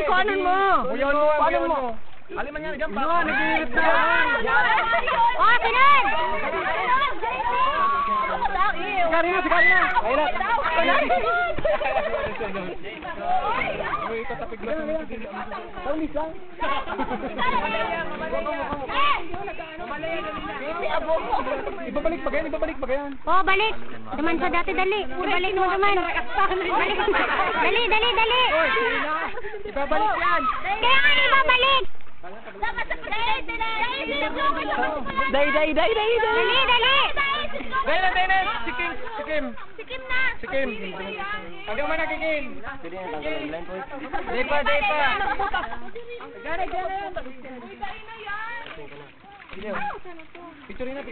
Kanan mo! Kanan mo! Aliman yan, dyan pa! Nag-iirip na! Oh, Sinan! Sikari na! Ayun na! Taulis lang! Ibabalik pa ganyan! Oh, balik! Naman sa dati, dali! Ibalik mo naman! Dali! Ibabalik yan! Kaya nga ibabalik! Dali! Dali! Sikim! Hanggang man nakikin! Day pa! Picture na.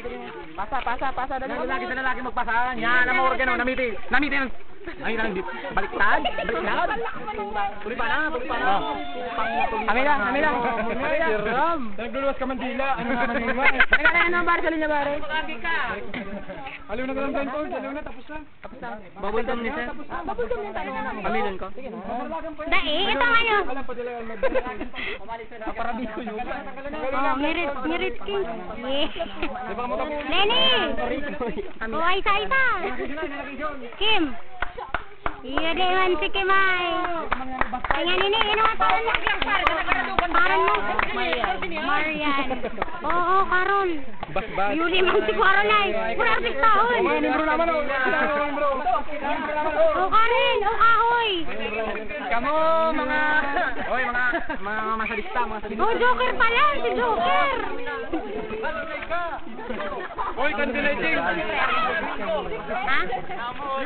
Pasa. Dali lalaki magpasahan. Yan, ang mga organo. Namitin. Ay, baliktad. Tuloy pa na. Kami lang. Siram. Nagluluwas ka Mandila. Ano naman yun? Ano ba? Salin niya ba? Aliw na lang doon, Paul. Aliw na, tapos na. Bubble gum niya, sir. Pamilon ko. Dai, ito ano? Alam pa nila yan. Aparabiko yun. Oh, ngirit king. Lenny! Oh, isa. Kim! Iya deh man si Kim ay. Tingnan ini ano parang Marian. Oo, Carol. Basbas. Yuli man si Carol ay. Pura taon. Bro naman oh. Oh, Karen, ahoy. Kamu mga masalista. Oh, Joker pala, si Joker. Oy, candidating. Ha?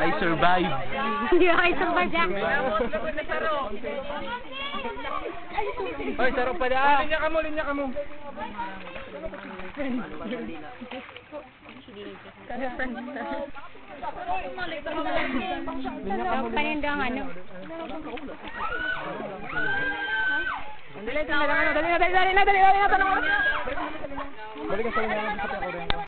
I survive. Hindi ako isang dyan. Oy, sarap pa da. Linya ka mo. Panindang ano? Dali na. Balikan sa inyo.